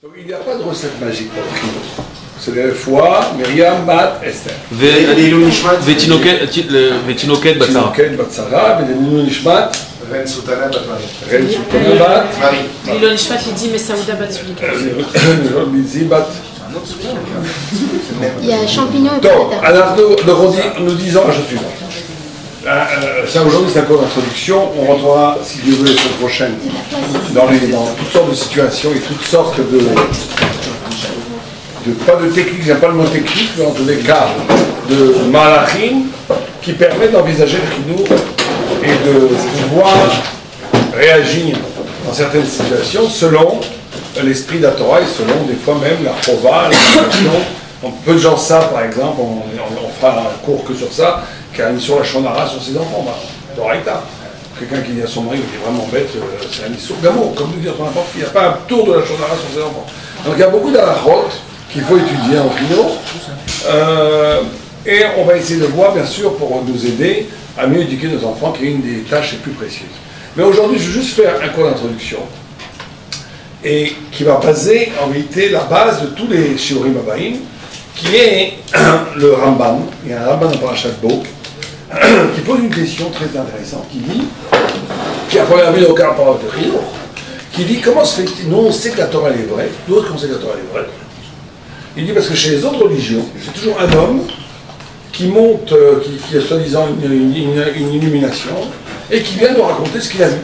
Donc il n'y a pas de recette magique pour le chino. C'est des fois, Myriam, Bat, Esther. ותינוקת בצרה. תינוקת בצרה, ולעילוי נשמת. רן סוטנה בת מרי. רן סוטנה בת. מרי. לעילוי נשמת לידי מסעודה בת צוליקה. לידי בת. Il y a champignons et Donc, patate. nous disons la chose suivante. Ça aujourd'hui c'est un cours d'introduction, on rentrera si Dieu veut la semaine prochaine dans toutes sortes de situations et toutes sortes pas de technique, j'aime pas le mot technique, mais en tous les cas de malachim qui permettent d'envisager le chinou et de pouvoir réagir dans certaines situations selon l'esprit de la Torah et selon des fois même la chova, la situation. Peu de gens savent par exemple, on fera un cours que sur ça, qui a une sur la shonara sur ses enfants, d'Oraïta. Quelqu'un qui dit à son mari, il est vraiment bête, c'est un issour d'amour, comme nous dire sur n'importe qui, il n'y a pas un tour de la shonara sur ses enfants. Donc il y a beaucoup d'alachot qu'il faut étudier en chino, et on va essayer de voir bien sûr pour nous aider à mieux éduquer nos enfants, qui est une des tâches les plus précieuses. Mais aujourd'hui je vais juste faire un cours d'introduction, et qui va baser en réalité la base de tous les shiurim abaim, qui est le Rambam. Il y a un Rambam dans Parashat Bo qui pose une question très intéressante, qui à première vue n'a aucun rapport avec le chinour, qui dit comment se fait-il, nous on sait que la Torah elle est vraie, d'autres qu'on sait que la Torah elle est vraie. Il dit parce que chez les autres religions, c'est toujours un homme qui monte, qui a soi-disant une illumination, et qui vient nous raconter ce qu'il a vu.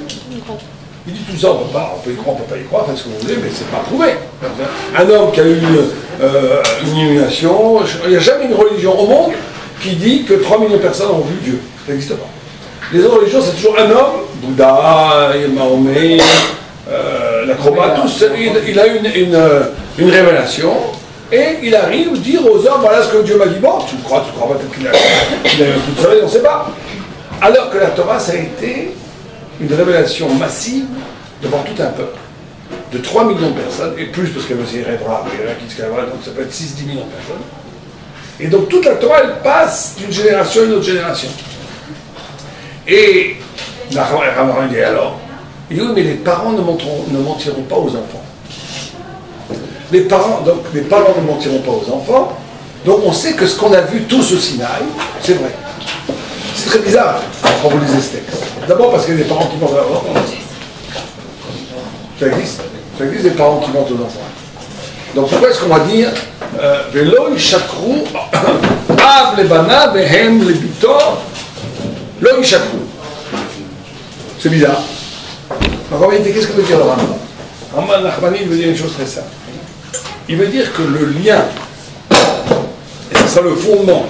Il dit tout ça, on peut y croire, on ne peut pas y croire, faites ce que vous voulez, mais c'est pas prouvé. Un homme qui a eu une illumination, il n'y a jamais une religion au monde qui dit que 3 millions de personnes ont vu Dieu. Ça n'existe pas. Les autres religions, c'est toujours un homme, Bouddha, Mahomet, l'acrobate, tous, il a une révélation, et il arrive à dire aux hommes, voilà ce que Dieu m'a dit. Bon, tu crois peut-être qu'il a eu un coup de soleil, on ne sait pas. Alors que la Torah, ça a été une révélation massive devant tout un peuple, de 3 millions de personnes, et plus parce qu'il y a aussi Rébra, donc ça peut être 6-10 millions de personnes. Et donc toute la Torah, elle passe d'une génération à une autre génération. Et Rambam dit alors, il dit oui, mais les parents ne mentiront pas aux enfants. Les parents ne mentiront pas aux enfants, donc on sait que ce qu'on a vu tous au Sinaï, c'est vrai. C'est très bizarre quand vous lisez ce texte. D'abord parce qu'il y a des parents qui mentent aux enfants. Ça existe. Ça existe des parents qui mentent aux enfants. Donc pourquoi est-ce qu'on va dire Velo yishakru av lebana behem lebito lo yishakru. C'est bizarre. Donc en réalité, qu'est-ce que veut dire le Rambam? Rambam Nachmani veut dire une chose très simple. Il veut dire que le lien, et c'est ça le fondement,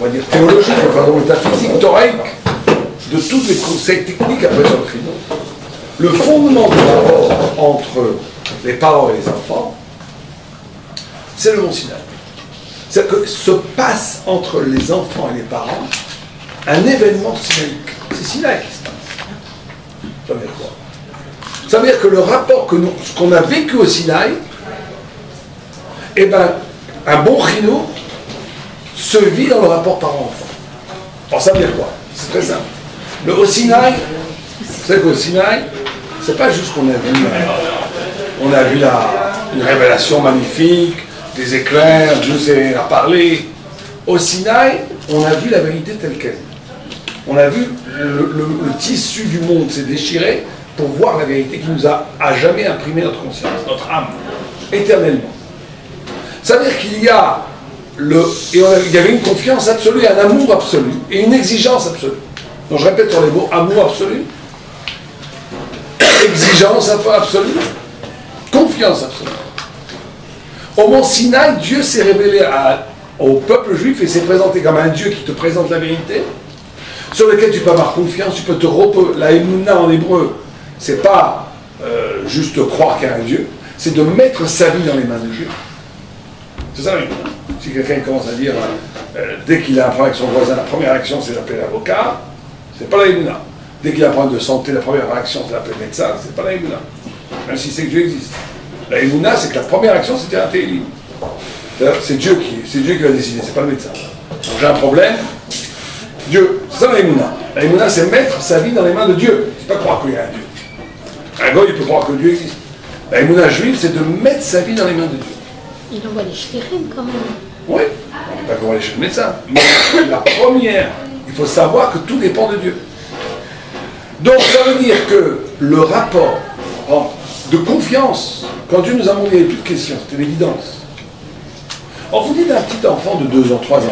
on va dire théologique, enfin métaphysique, thoraïque, de tous les conseils techniques après sur le chino, le fondement du rapport entre les parents et les enfants, c'est le mont Sinaï. C'est-à-dire que se passe entre les enfants et les parents un événement sinaïque. C'est Sinaï qui se passe. Ça veut dire quoi? Ça veut dire que le rapport ce qu'on a vécu au Sinaï, eh bien, un bon chino se vit dans le rapport parent-enfant. Alors ça veut dire quoi? C'est très simple. Au Sinaï, vous savez qu'au Sinaï, c'est pas juste qu'on a vu, une révélation magnifique, des éclairs, Dieu a parlé. Au Sinaï, on a vu la vérité telle qu'elle. On a vu le tissu du monde s'est déchiré pour voir la vérité qui nous a à jamais imprimé notre conscience, notre âme, éternellement. Ça veut dire qu'il y a il y avait une confiance absolue, un amour absolu et une exigence absolue. Donc je répète sur les mots, amour absolu, exigence absolue, confiance absolue. Au mont Sinaï, Dieu s'est révélé au peuple juif et s'est présenté comme un Dieu qui te présente la vérité, sur lequel tu peux avoir confiance, tu peux te reposer. La Emouna en hébreu, c'est pas juste croire qu'il y a un Dieu, c'est de mettre sa vie dans les mains de Dieu. C'est ça, oui. Si quelqu'un commence à dire, dès qu'il a un problème avec son voisin, la première action c'est d'appeler l'avocat, c'est pas la Emouna. Dès qu'il a un problème de santé, la première action c'est d'appeler le médecin, c'est pas la Emouna. Même si c'est que Dieu existe. La Emouna, c'est que la première action c'est de dire un télim. C'est Dieu qui va décider, c'est pas le médecin. Donc j'ai un problème, Dieu, c'est ça la Emouna. La Emouna c'est mettre sa vie dans les mains de Dieu, c'est pas croire qu'il y a un Dieu. Un gars il peut croire que Dieu existe. La émouna juive, c'est de mettre sa vie dans les mains de Dieu. Il envoie les shlichim quand même. Oui, on ne peut pas qu'on va aller chez le médecin. Mais la première, il faut savoir que tout dépend de Dieu. Donc ça veut dire que le rapport de confiance, quand Dieu nous a demandé, il n'y avait plus de questions, c'était l'évidence. Or vous dites à un petit enfant de 2 ans, 3 ans,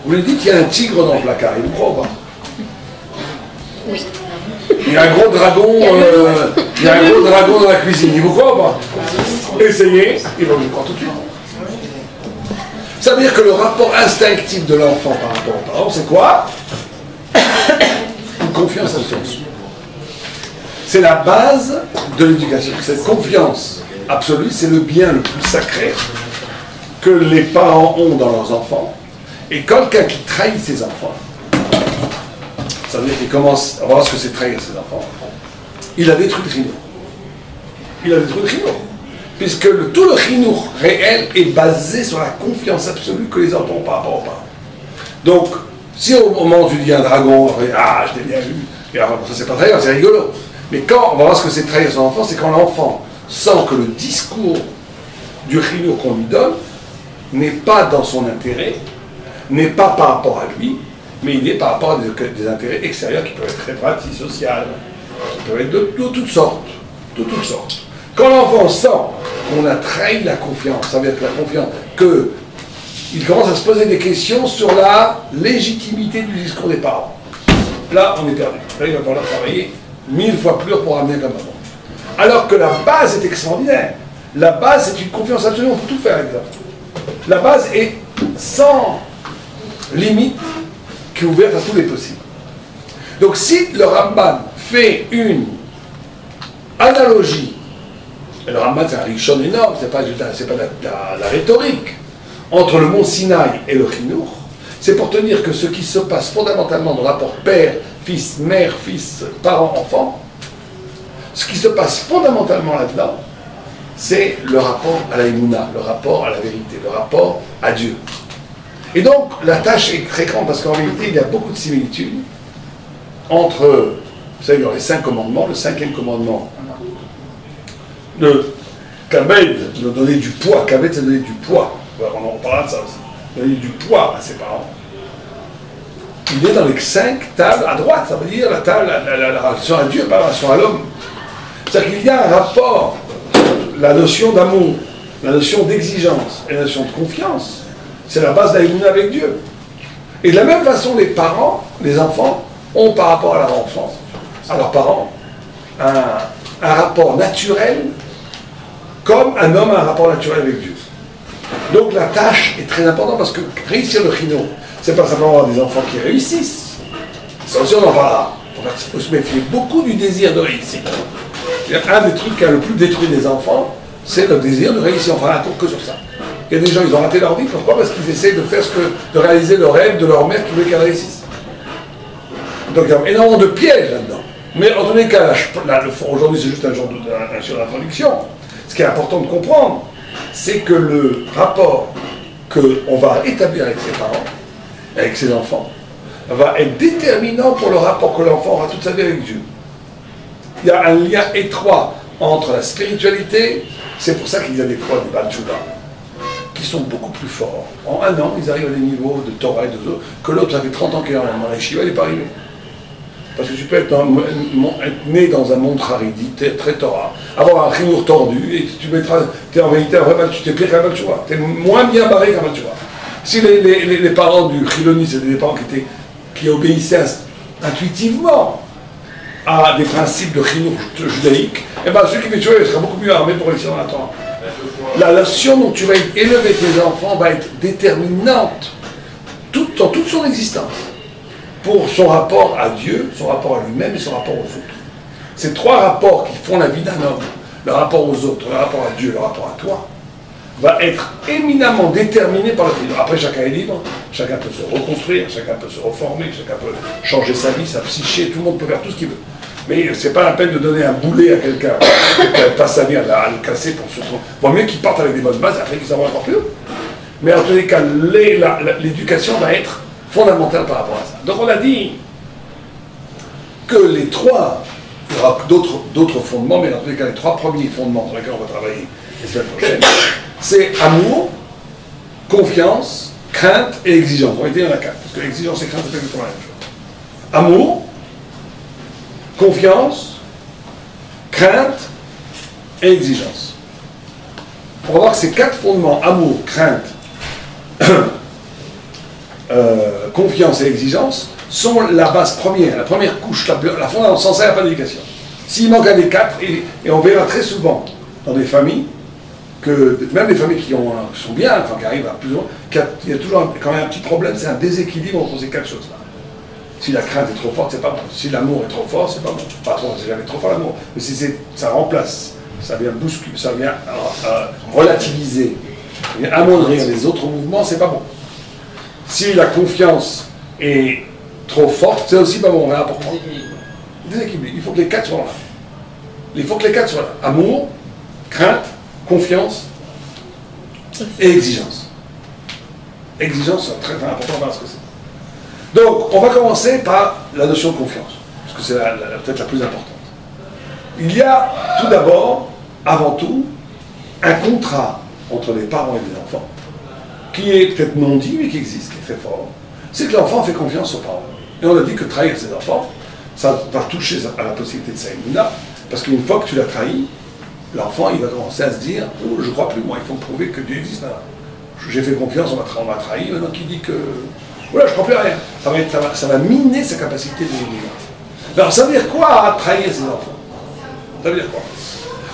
vous lui dites qu'il y a un tigre dans le placard, il vous croit ou pas? Oui. Il y a un gros dragon, il y a un gros dragon dans la cuisine, il vous croit ou pas? Essayez, il va vous croire tout de suite. Ça veut dire que le rapport instinctif de l'enfant par rapport aux parents, c'est quoi? Une confiance absolue. C'est la base de l'éducation. Cette confiance absolue, c'est le bien le plus sacré que les parents ont dans leurs enfants. Et quelqu'un qui trahit ses enfants, ça veut dire qu'il commence à voir ce que c'est trahir ses enfants, il a détruit le chinour. Il a détruit le chinour. Puisque tout le chinour réel est basé sur la confiance absolue que les enfants ont par rapport aux parents. Donc, si au moment où tu dis un dragon, après, ah, je t'ai bien vu, et alors, ça c'est pas trahir, c'est rigolo. Mais quand on va voir ce que c'est trahir son enfant, c'est quand l'enfant sent que le discours du chinour qu'on lui donne n'est pas dans son intérêt, n'est pas par rapport à lui, mais il est par rapport à des intérêts extérieurs qui peuvent être répartis, sociaux, qui peuvent être de toutes sortes. De toutes sortes. Quand l'enfant sent qu'on a trahi la confiance, ça veut dire que la confiance, qu'il commence à se poser des questions sur la légitimité du discours des parents. Là, on est perdu. Là, il va falloir travailler 1000 fois plus pour ramener comme avant. Alors que la base est extraordinaire. La base, c'est une confiance absolue, on peut tout faire avec ça. La base est sans limite, qui est ouverte à tous les possibles. Donc si le Ramban fait une analogie, et le Ramban c'est un rishon énorme, c'est pas la rhétorique, entre le mont Sinaï et le Chinour, c'est pour te dire que ce qui se passe fondamentalement dans le rapport père, fils, mère, fils, parent, enfant, ce qui se passe fondamentalement là-dedans, c'est le rapport à la Emouna, le rapport à la vérité, le rapport à Dieu. Et donc, la tâche est très grande, parce qu'en réalité, il y a beaucoup de similitudes entre, vous savez, dans les 5 commandements, le 5e commandement, de Kabed, de donner du poids, Kabed, c'est donner du poids, on en parlera de ça aussi, donner du poids à ses parents. Il est dans les 5 tables à droite, ça veut dire la table, la relation à Dieu, pas la relation à l'homme. C'est-à-dire qu'il y a un rapport, la notion d'amour, la notion d'exigence et la notion de confiance, c'est la base d'Aïmouna avec Dieu. Et de la même façon, les parents, les enfants, ont par rapport à leur enfance, à leurs parents, un rapport naturel, comme un homme a un rapport naturel avec Dieu. Donc la tâche est très importante, parce que réussir le chino, c'est pas simplement avoir des enfants qui réussissent. Ça aussi on en parlera. Il faut se méfier beaucoup du désir de réussir. Un des trucs qui a le plus détruit les enfants, c'est le désir de réussir. On fera un tour que sur ça. Il y a des gens, ils ont raté leur vie. Pourquoi? Parce qu'ils essaient de faire de réaliser le rêve de leur mère qui voulait qu'elle réussisse. Donc il y a énormément de pièges là-dedans. Mais en tous les cas, aujourd'hui c'est juste un jour d'introduction. Ce qui est important de comprendre, c'est que le rapport qu'on va établir avec ses parents, avec ses enfants, va être déterminant pour le rapport que l'enfant aura toute sa vie avec Dieu. Il y a un lien étroit entre la spiritualité, c'est pour ça qu'il y a des fois des Baal Tshuva qui sont beaucoup plus forts. En un an, ils arrivent à des niveaux de Torah et de Zohar que l'autre, ça fait 30 ans qu'il est dans la Yeshiva, il n'est pas arrivé. Parce que tu peux être né dans un monde haridi, très Torah, avoir un chinour tordu, et tu es en vérité un vrai Baal Tshuva, tu es pire qu'un Baal Tshuva, tu es moins bien barré qu'un Baal Tshuva. Si les parents du Chiloni, c'était des parents qui obéissaient intuitivement à des principes de chinour judaïque, et bien celui qui fait Tshuva, il sera beaucoup mieux armé pour réussir dans la Torah. La notion dont tu vas élever tes enfants va être déterminante dans toute son existence pour son rapport à Dieu, son rapport à lui-même et son rapport aux autres. Ces 3 rapports qui font la vie d'un homme, le rapport aux autres, le rapport à Dieu, le rapport à toi, va être éminemment déterminé par le Christ. Après, chacun est libre, chacun peut se reconstruire, chacun peut se reformer, chacun peut changer sa vie, sa psyché, tout le monde peut faire tout ce qu'il veut. Mais c'est pas la peine de donner un boulet à quelqu'un qui passe sa vie à le casser pour se trouver. Vaut mieux qu'il parte avec des bonnes bases, après qu'il s'en va encore plus haut. Mais en tous les cas, l'éducation va être fondamentale par rapport à ça. Donc on a dit que les 3 Il y aura d'autres fondements, mais dans tous les cas, les 3 premiers fondements sur lesquels on va travailler la semaine prochaine, c'est amour, confiance, crainte et exigence. En réalité, il y en a 4, parce que exigence et crainte, c'est pas exactement la même chose. Amour, confiance, crainte et exigence. On va voir que ces 4 fondements, amour, crainte, confiance et exigence, sont la base première, la première couche, la fondation, sans ça, il n'y a pas d'éducation. S'il manque un des 4, et on verra très souvent dans des familles, que même les familles qui sont bien, enfin qui arrivent à plus ou moins, qu'il y a toujours quand même un petit problème, c'est un déséquilibre entre ces 4 choses-là. Si la crainte est trop forte, c'est pas bon. Si l'amour est trop fort, c'est pas bon. Pas trop, c'est jamais trop fort l'amour. Mais si ça remplace, ça vient bousculer, ça vient relativiser, ça vient amoindrir les autres mouvements, c'est pas bon. Si la confiance est trop forte, c'est aussi pas bon. On verra pourquoi. Déséquilibre. Il faut que les 4 soient là. Il faut que les 4 soient là. Amour, crainte, confiance et exigence. Exigence, c'est très, très important, on va voir ce que c'est. Donc, on va commencer par la notion de confiance, parce que c'est peut-être la plus importante. Il y a tout d'abord, avant tout, un contrat entre les parents et les enfants, qui est peut-être non dit, mais qui existe, qui est très fort. C'est que l'enfant fait confiance aux parents. Et on a dit que trahir ses enfants, ça va toucher à la possibilité de Saïmouna, parce qu'une fois que tu l'as trahi, l'enfant, il va commencer à se dire « Oh, je crois plus, moi, il faut me prouver que Dieu existe. J'ai fait confiance, on m'a trahi, maintenant qu'il dit que... Voilà, je ne crois plus à rien. Ça va miner sa capacité de vivre. Alors, ça veut dire quoi, trahir ses enfants? Ça veut dire quoi?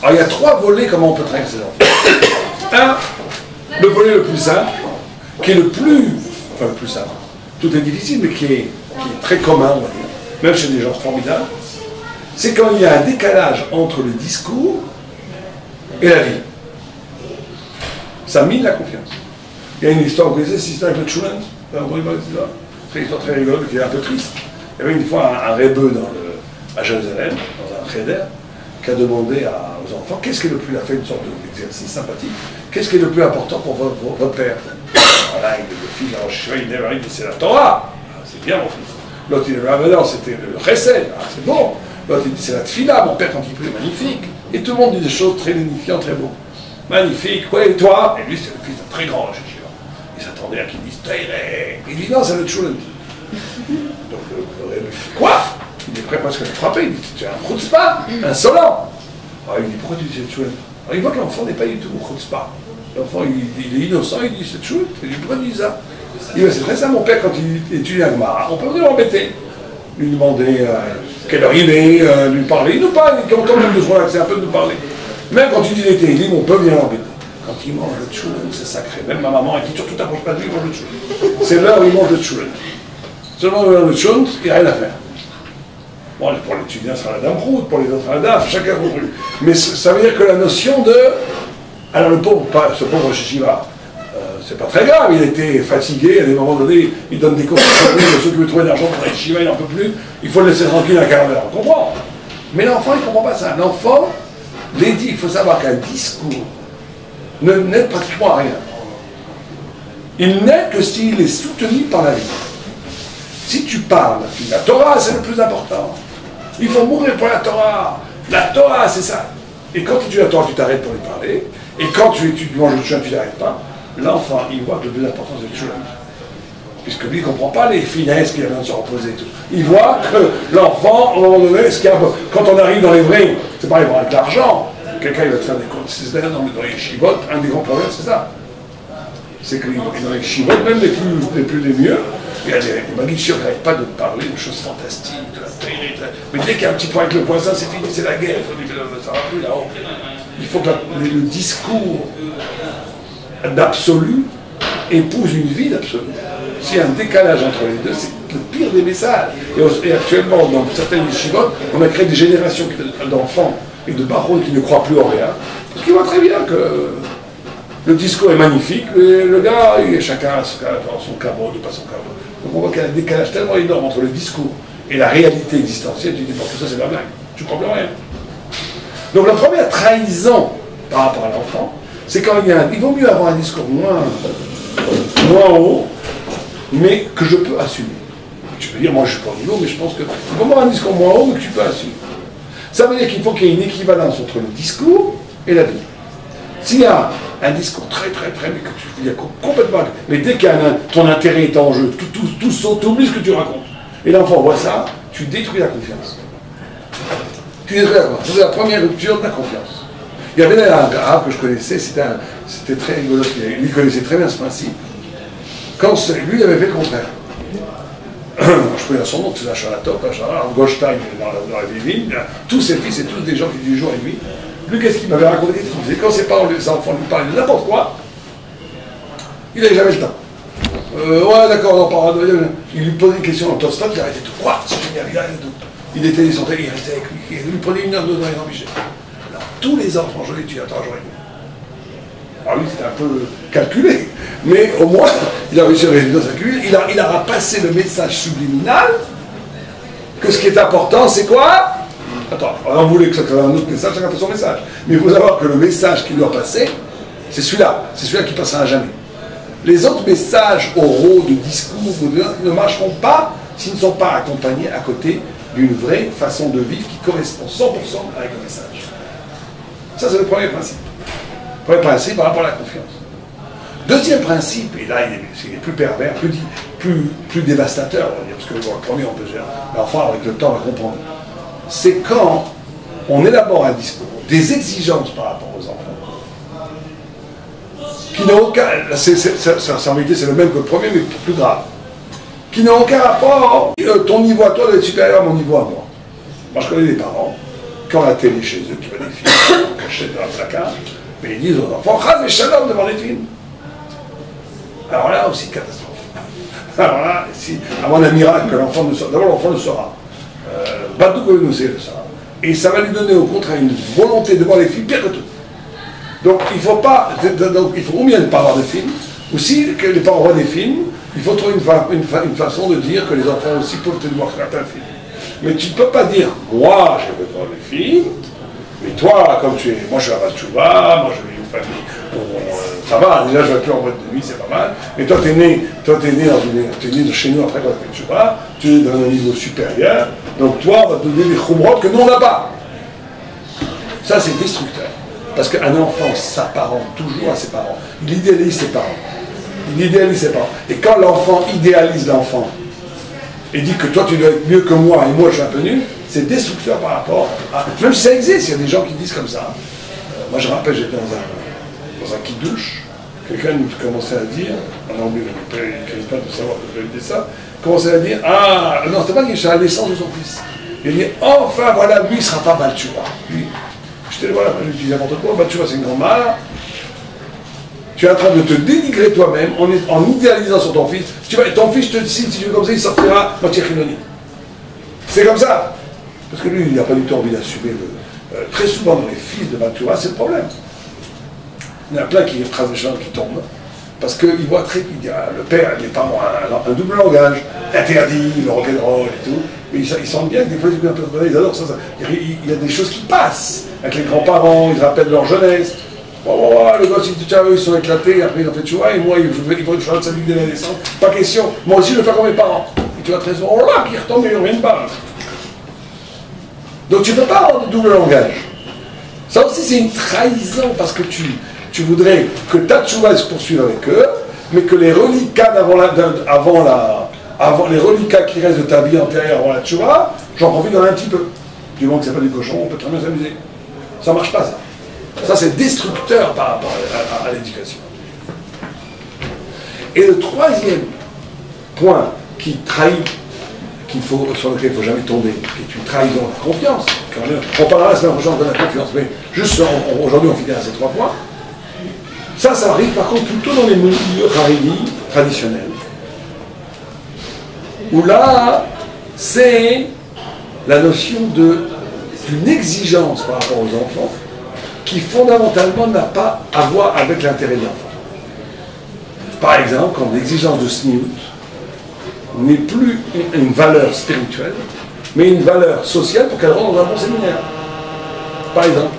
Alors, il y a 3 volets comment on peut trahir ses enfants. Le volet le plus simple, qui est le plus simple. Tout est difficile, mais qui est très commun, on va dire, même chez des gens formidables. C'est quand il y a un décalage entre le discours et la vie. Ça mine la confiance. Il y a une histoire, vous connaissez cette histoire avec le Chouland? C'est une histoire très rigolote, qui est un peu triste. Il y avait une fois un rébeu à Jérusalem, dans un cheder, qui a demandé aux enfants qu'est-ce qui est le plus, il a fait une sorte d'exercice sympathique, qu'est-ce qui est le plus important pour votre père? Voilà, le fils de Rosh Hashanah, il dit c'est la Torah. Ah, c'est bien mon fils. L'autre il dit non, c'était le chesed. Ah, c'est bon. L'autre il dit c'est la tfila, mon père quand il prie, magnifique. Et tout le monde dit des choses très magnifiques, très beaux. Magnifique, ouais, et toi? Et lui c'est le fils d'un très grand Rosh Hashanah. Il s'attendait à qu'il dise Taïré. Il dit non, c'est le Tchoulen. Donc le rébut dit quoi? Il est prêt presque à le frapper. Il dit tu es un chutzpah, insolent. Alors il dit pourquoi tu dis c'est Tchoulen? Alors il voit que l'enfant n'est pas du tout chutzpah. L'enfant il est innocent, il dit c'est Tchoulen. Il dit pourquoi tu dis ça? Il dit c'est très ça, mon père quand il étudie un Gemara, on peut venir l'embêter. Lui demander quelle heure il est, lui parler. Il nous parle, il a quand même besoin d'accès un peu de nous parler. Même quand il dit l'été, il dit on peut venir l'embêter. Quand il mange le tchoulen, c'est sacré. Même ma maman, elle dit surtout t'approches pas de lui, il mange le tchoulen. C'est l'heure où il mange le tchoulen. Seulement le tchoulen, il n'y a rien à faire. Bon, pour l'étudiant, c'est la dame route, pour les autres, la dame, chacun compris. Mais ça veut dire que la notion de. Alors ce pauvre Shiva, c'est pas très grave, il était fatigué, à des moments donnés, il donne des cours de ceux qui veulent trouver de l'argent pour aller Shiva, il n'en peut plus, il faut le laisser tranquille un quart d'heure, on comprend. Mais l'enfant, il ne comprend pas ça. L'enfant, il faut savoir qu'un discours n'aide pratiquement à rien. Il n'aide que s'il est soutenu par la vie. Si tu parles, la Torah c'est le plus important. Il faut mourir pour la Torah. La Torah c'est ça. Et quand tu étudies la Torah, tu t'arrêtes pour lui parler. Et quand tu manges le tchoulen, tu n'arrêtes pas. L'enfant, il voit que le plus important c'est le tchoulen. Puisque lui, il ne comprend pas les finesses qu'il a besoin de se reposer et tout. Il voit que l'enfant, à un moment donné, quand on arrive dans les vrais, c'est pareil avec l'argent. Quelqu'un il va te faire des comptes. C'est d'ailleurs dans les chivotes, un des grands problèmes, c'est ça. C'est que dans les chivotes, même les mieux, il y a des magichers qui n'arrêtent pas de parler de choses fantastiques, de la télé. Mais dès qu'il y a un petit point avec le voisin, c'est fini, c'est la guerre. Ça va plus là-haut. Il faut que le discours d'absolu épouse une vie d'absolu. S'il y a un décalage entre les deux, c'est le pire des messages. Et actuellement, dans certaines chivotes, on a créé des générations d'enfants et de barons qui ne croient plus en rien, parce qu'ils voient très bien que le discours est magnifique, mais le gars, chacun dans son caveau, de pas son caveau. Donc on voit qu'il y a un décalage tellement énorme entre le discours et la réalité existentielle, tu dis, bon, tout ça c'est la blague, tu ne comprends plus rien. Donc la première trahison par rapport à l'enfant, c'est quand il vaut mieux avoir un discours moins haut, mais que je peux assumer. Tu peux dire, moi je ne suis pas au niveau, mais je pense que il vaut mieux avoir un discours moins haut, mais que tu peux assumer. Ça veut dire qu'il faut qu'il y ait une équivalence entre le discours et la vie. S'il y a un discours très, mais que tu dis complètement, mais dès que ton intérêt est en jeu, tout saute, tu oublies ce que tu racontes. Et l'enfant voit ça, tu détruis la confiance. Tu détruis la confiance. C'est la première rupture de la confiance. Il y avait un arabe que je connaissais, c'était très rigolo, il connaissait très bien ce principe. Quand lui, il avait fait le contraire. Je connais son nom, c'est la Chalatop, Goldstein dans la vieille ligne, tous ses fils et tous des gens qui disent jour et nuit. Lui, qu'est-ce qu'il m'avait raconté? Quand ses parents, les enfants lui parlaient de n'importe quoi, il n'avait jamais le temps. Ouais, d'accord, on en parlera. Il lui posait une question en stop, il arrêtait tout. Quoi? C'est génial, il arrêtait tout. Il était descendu, il restait avec lui. Il lui prenait 1 heure, 2 heures, il l'empêchait. Alors, tous les enfants, je l'ai tué à 3 jours et demi. Alors lui, c'était un peu calculé, mais au moins, il a réussi à résoudre sa calcul. Il aura passé le message subliminal que ce qui est important, c'est quoi? Attends, on voulait que ça soit un autre message, chacun fait son message. Mais il faut savoir que le message qui doit passer, c'est celui-là qui passera à jamais. Les autres messages oraux, de discours, ne marcheront pas s'ils ne sont pas accompagnés à côté d'une vraie façon de vivre qui correspond 100% avec le message. Ça, c'est le premier principe. Premier principe par rapport à la confiance. Deuxième principe, et là il est plus pervers, plus dévastateur, on va dire, parce que bon, le premier on peut gérer, mais enfin avec le temps on va comprendre. C'est quand on élabore un discours, des exigences par rapport aux enfants, qui n'ont aucun, en vérité c'est le même que le premier mais plus grave, qui n'ont aucun rapport, ton niveau à toi doit être supérieur à mon niveau à moi. Moi je connais des parents, quand la télé chez eux, qui voient des films cachés dans un placard, mais ils disent aux enfants, Chaz et Shalom devant les films. Alors là aussi, catastrophe. Alors là, à mon miracle que l'enfant ne saura. D'abord, l'enfant le saura. Badou nous le saura. Et ça va lui donner au contraire une volonté de voir les films pire que tout. Donc il faut pas. Donc, il faut ou bien ne pas voir des films, ou si que les parents voient des films, il faut trouver une façon de dire que les enfants aussi peuvent te voir certains films. Mais tu ne peux pas dire, moi je veux voir les films. Mais toi, comme tu es, moi je suis à Vatchouva, moi je vis une famille, ça va, déjà je vais plus en boîte de nuit, c'est pas mal. Mais toi t'es né de chez nous après quand tu as fait Tchouva, tu es dans un niveau supérieur, donc toi on va te donner des khumrot que nous on n'a pas. Ça c'est destructeur. Parce qu'un enfant s'apparente toujours à ses parents. Il idéalise ses parents. Et quand l'enfant idéalise l'enfant, et dit que toi tu dois être mieux que moi et moi je suis un peu nul, c'est destructeur par rapport à... Même si ça existe, il y a des gens qui disent comme ça. Moi je me rappelle, j'étais dans un kiddush, quelqu'un nous commençait à dire, on a oublié, il ne pas de savoir que j'avais dit ça, commençait à dire, ah, non, c'était pas qu'il était à la naissance de son fils. Il dit, enfin voilà, lui il ne sera pas Balchouva. Lui, j'étais voilà, je lui dis n'importe quoi, Balchouva c'est une grande mal. Tu es en train de te dénigrer toi-même en idéalisant sur ton fils. Ton fils, je te dis, si tu veux comme ça, il sortira moitié chiloni. C'est comme ça. Parce que lui, il n'a pas du tout envie d'assumer très souvent dans les fils de Balchouva, c'est le problème. Il y en a plein qui tombent. Parce qu'il voit très bien, le père, les parents ont un double langage, interdit, le rock'n'roll et tout. Mais ils sentent bien que des fois, ils adorent ça. Il y a des choses qui passent avec les grands-parents, ils rappellent leur jeunesse. Le gosse, ils sont éclatés, après ils ont fait tchouva, et moi, il faut une chose de sa vie dès la naissance. Pas question. Moi aussi, je vais faire comme mes parents. Et tu vas très souvent, oh là, qui retombe, il ne revient pas. Donc tu ne peux pas avoir de double langage. Ça aussi, c'est une trahison, parce que tu voudrais que ta tchouva se poursuive avec eux, mais que les reliquats les reliquats qui restent de ta vie antérieure avant la tchouva, j'en profite dans un petit peu. Du moment que c'est pas du cochon, on peut très bien s'amuser. Ça ne marche pas, ça. Ça, c'est destructeur par rapport à l'éducation. Et le troisième point qui trahit, sur lequel il ne faut jamais tomber, qui est une trahison de la confiance. On parlera la semaine prochaine de la confiance, mais juste aujourd'hui, on finit à ces 3 points. Ça arrive par contre plutôt dans les milieux haredi traditionnels. Où là, c'est la notion d'une exigence par rapport aux enfants qui fondamentalement n'a pas à voir avec l'intérêt de l'enfant. Par exemple, quand l'exigence de sniout n'est plus une valeur spirituelle, mais une valeur sociale pour qu'elle rentre dans un bon séminaire. Par exemple.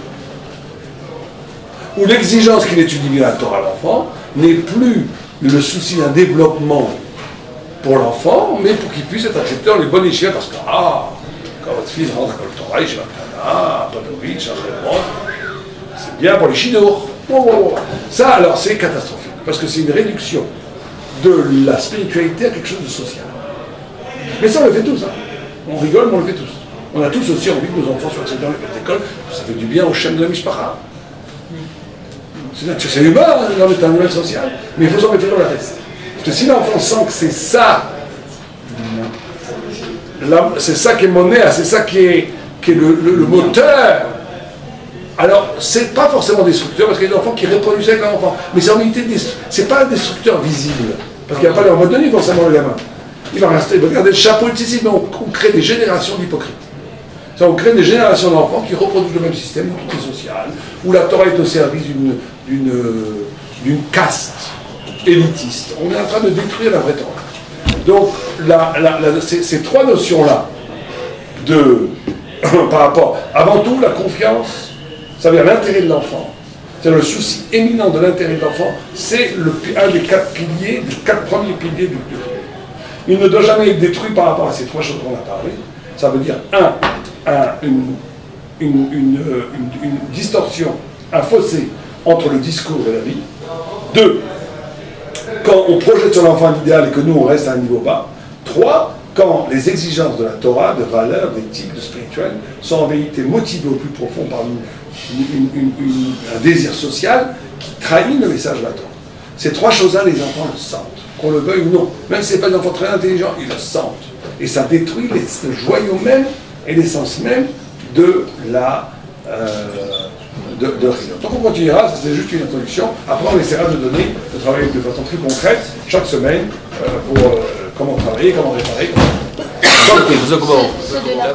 Ou l'exigence qu'il étudie bien la Torah à l'enfant n'est plus le souci d'un développement pour l'enfant, mais pour qu'il puisse être accepté dans les bonnes échelles, parce que, quand votre fils rentre à l'école Torah, il va à Podovitch, à Redmond. C'est bien pour les chidours. Ça, alors, c'est catastrophique, parce que c'est une réduction de la spiritualité à quelque chose de social. Mais ça, on le fait tous. Hein. On rigole, mais on le fait tous. On a tous aussi envie que nos enfants soient acceptés dans les écoles. Ça fait du bien au chef de la Mishpacha. C'est humain, l'homme est un animal social. Mais il faut s'en mettre dans la tête. Parce que si l'enfant sent que c'est ça, c'est ça qui est monnaie, c'est ça qui est le moteur, alors c'est pas forcément destructeur, parce qu'il y a des enfants qui reproduisent avec leur enfant. Mais c'est en réalité, c'est pas un destructeur visible. Parce qu'il n'y a pas leur mode de vie forcément le gamin. Il va rester, il va garder le chapeau ici, mais on crée des générations d'hypocrites. Ça, on crée des générations d'enfants qui reproduisent le même système, où tout est social, où la Torah est au service d'une caste élitiste. On est en train de détruire la vraie Torah. Donc, ces trois notions-là, par rapport, avant tout, la confiance, ça veut dire l'intérêt de l'enfant. C'est le souci éminent de l'intérêt de l'enfant, c'est un des quatre piliers, des quatre premiers piliers du Dieu. Il ne doit jamais être détruit par rapport à ces trois choses qu'on a parlé. Ça veut dire, une distorsion, un fossé entre le discours et la vie. 2, quand on projette sur l'enfant l'idéal et que nous on reste à un niveau bas. 3, quand les exigences de la Torah, de valeurs, d'éthique, de spirituel, sont en vérité motivées au plus profond par un désir social qui trahit le message de la Torah. Ces trois choses-là, les enfants le sentent, qu'on le veuille ou non. Même si ce n'est pas des enfants très intelligents, ils le sentent. Et ça détruit le joyau même et l'essence même de la Riyot. Donc on continuera, c'est juste une introduction. Après on essaiera de travailler de façon très concrète chaque semaine pour comment travailler, comment réparer. Ceux de la